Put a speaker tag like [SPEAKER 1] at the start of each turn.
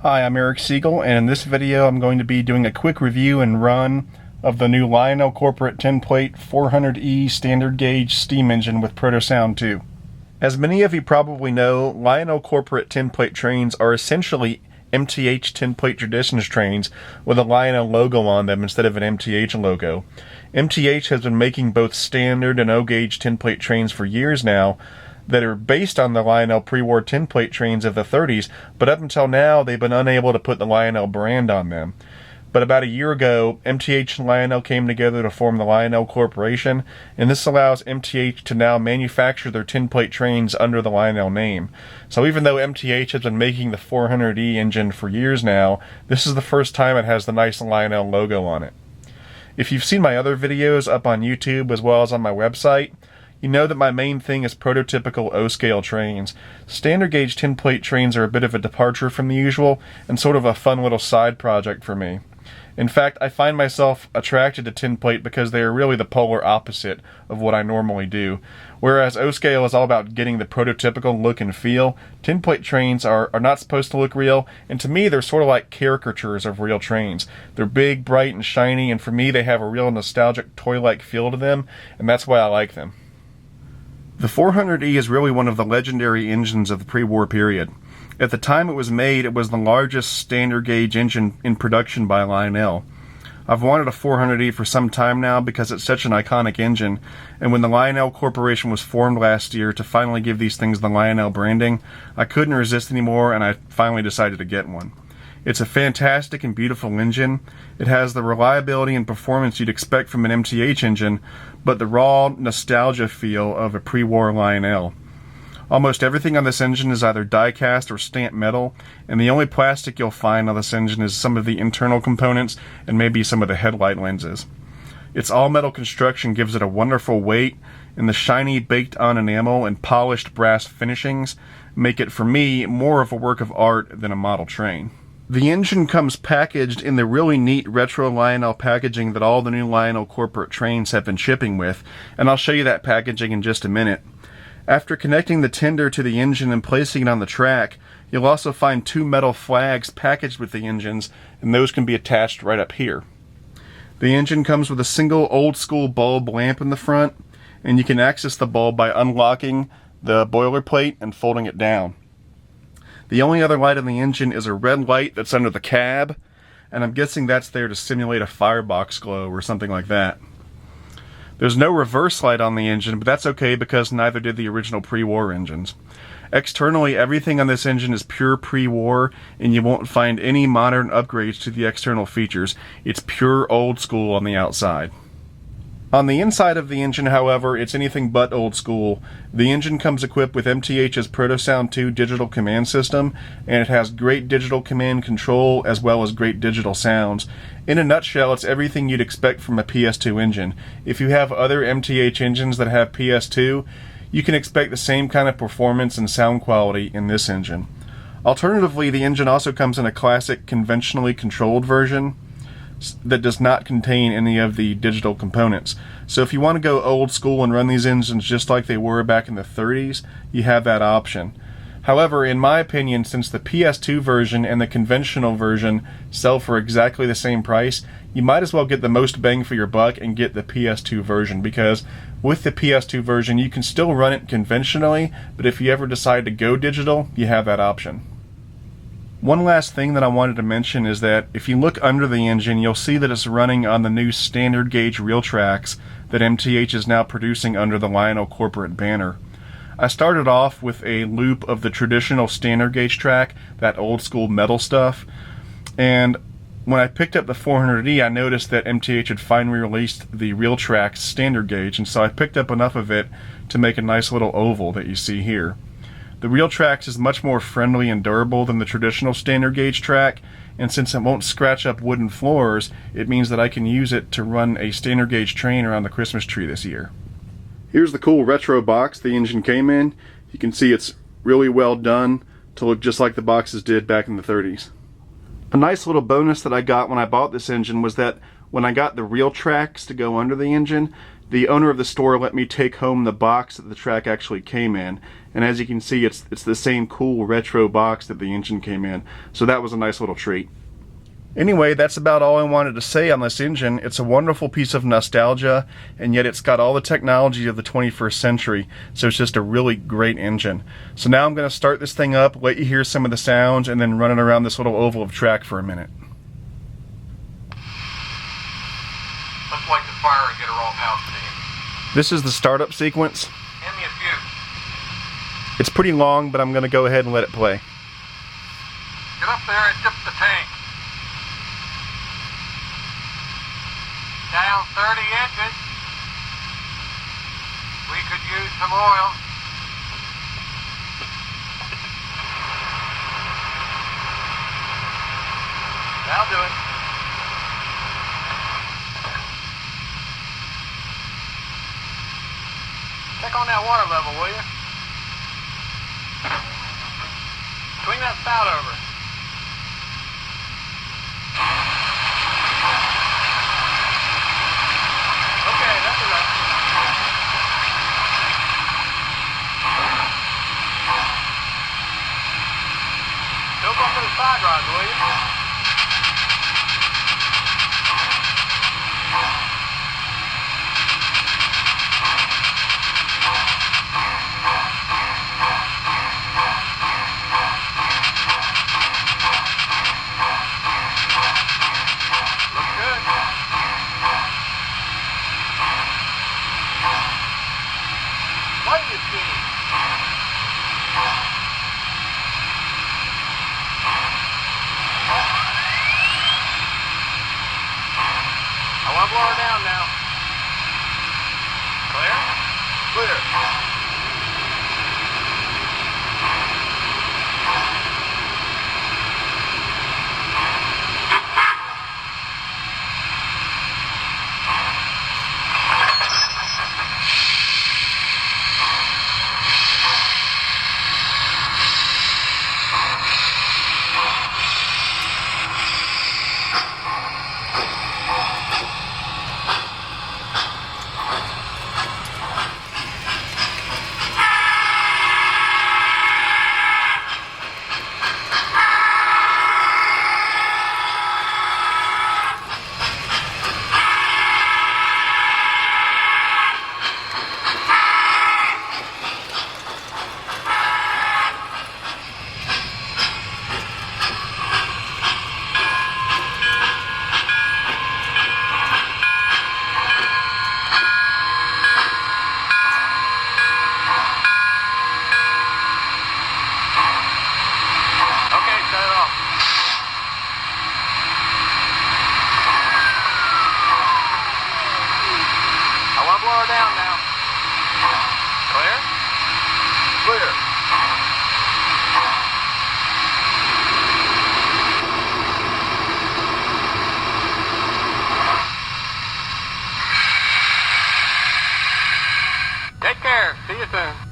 [SPEAKER 1] Hi, I'm Eric Siegel, and in this video I'm going to be doing a quick review and run of the new Lionel Corporate 10-plate 400E standard gauge steam engine with proto-sound 2. As many of you probably know, Lionel Corporate 10-plate trains are essentially MTH 10-plate traditions trains with a Lionel logo on them instead of an MTH logo. MTH has been making both standard and O-gauge 10-plate trains for years now that are based on the Lionel pre-war 10-plate trains of the 30s, but up until now they've been unable to put the Lionel brand on them. But about a year ago, MTH and Lionel came together to form the Lionel Corporation, and this allows MTH to now manufacture their 10-plate trains under the Lionel name. So even though MTH has been making the 400E engine for years now, this is the first time it has the nice Lionel logo on it. If you've seen my other videos up on YouTube as well as on my website, you know that my main thing is prototypical O-scale trains. Standard gauge 10-plate trains are a bit of a departure from the usual and sort of a fun little side project for me. In fact, I find myself attracted to 10-plate because they are really the polar opposite of what I normally do. Whereas O-scale is all about getting the prototypical look and feel, 10-plate trains are not supposed to look real, and to me they're sort of like caricatures of real trains. They're big, bright, and shiny, and for me they have a real nostalgic toy-like feel to them, and that's why I like them. The 400E is really one of the legendary engines of the pre-war period. At the time it was made, it was the largest standard gauge engine in production by Lionel. I've wanted a 400E for some time now because it's such an iconic engine, and when the Lionel Corporation was formed last year to finally give these things the Lionel branding, I couldn't resist anymore and I finally decided to get one. It's a fantastic and beautiful engine. It has the reliability and performance you'd expect from an MTH engine, but the raw nostalgia feel of a pre-war Lionel. Almost everything on this engine is either die-cast or stamped metal, and the only plastic you'll find on this engine is some of the internal components and maybe some of the headlight lenses. Its all-metal construction gives it a wonderful weight, and the shiny baked-on enamel and polished brass finishings make it, for me, more of a work of art than a model train. The engine comes packaged in the really neat retro Lionel packaging that all the new Lionel Corporate trains have been shipping with, and I'll show you that packaging in just a minute. After connecting the tender to the engine and placing it on the track, you'll also find two metal flags packaged with the engines, and those can be attached right up here. The engine comes with a single old-school bulb lamp in the front, and you can access the bulb by unlocking the boiler plate and folding it down. The only other light on the engine is a red light that's under the cab, and I'm guessing that's there to simulate a firebox glow or something like that. There's no reverse light on the engine, but that's okay because neither did the original pre-war engines. Externally, everything on this engine is pure pre-war, and you won't find any modern upgrades to the external features. It's pure old school on the outside. On the inside of the engine, however, it's anything but old school. The engine comes equipped with MTH's proto-sound 2 digital command system, and it has great digital command control as well as great digital sounds. In a nutshell, it's everything you'd expect from a PS2 engine. If you have other MTH engines that have PS2, you can expect the same kind of performance and sound quality in this engine. Alternatively, the engine also comes in a classic conventionally controlled version that does not contain any of the digital components. So if you want to go old school and run these engines just like they were back in the 30s, you have that option. However, in my opinion, since the PS2 version and the conventional version sell for exactly the same price, you might as well get the most bang for your buck and get the PS2 version, because with the PS2 version you can still run it conventionally, but if you ever decide to go digital, you have that option. One last thing that I wanted to mention is that if you look under the engine, you'll see that it's running on the new standard gauge reel tracks that MTH is now producing under the Lionel Corporate banner. I started off with a loop of the traditional standard gauge track, that old school metal stuff, and when I picked up the 400E, I noticed that MTH had finally released the reel tracks standard gauge, and so I picked up enough of it to make a nice little oval that you see here. The reel tracks is much more friendly and durable than the traditional standard gauge track, and since it won't scratch up wooden floors, it means that I can use it to run a standard gauge train around the Christmas tree this year. Here's the cool retro box the engine came in. You can see it's really well done to look just like the boxes did back in the 30s. A nice little bonus that I got when I bought this engine was that when I got the reel tracks to go under the engine, the owner of the store let me take home the box that the track actually came in, and as you can see, it's the same cool retro box that the engine came in, so that was a nice little treat. Anyway, that's about all I wanted to say on this engine. It's a wonderful piece of nostalgia, and yet it's got all the technology of the 21st century, so it's just a really great engine. So now I'm going to start this thing up, let you hear some of the sounds, and then run it around this little oval of track for a minute.
[SPEAKER 2] Let's light the fire and get her all out steam.
[SPEAKER 1] This is the startup sequence.
[SPEAKER 2] Hand me a fuse.
[SPEAKER 1] It's pretty long, but I'm going to go ahead and let it play.
[SPEAKER 2] Get up there and dip the tank. Down 30 inches. We could use some oil. That'll do it. Check on that water level, will you? Swing that spout over. Okay, that's enough. Don't go for the side rods, will you? Looks good. What do you see? I want to blow her down now. Clear? Clear. Blow her down now. Clear? Clear. Take care. See you soon.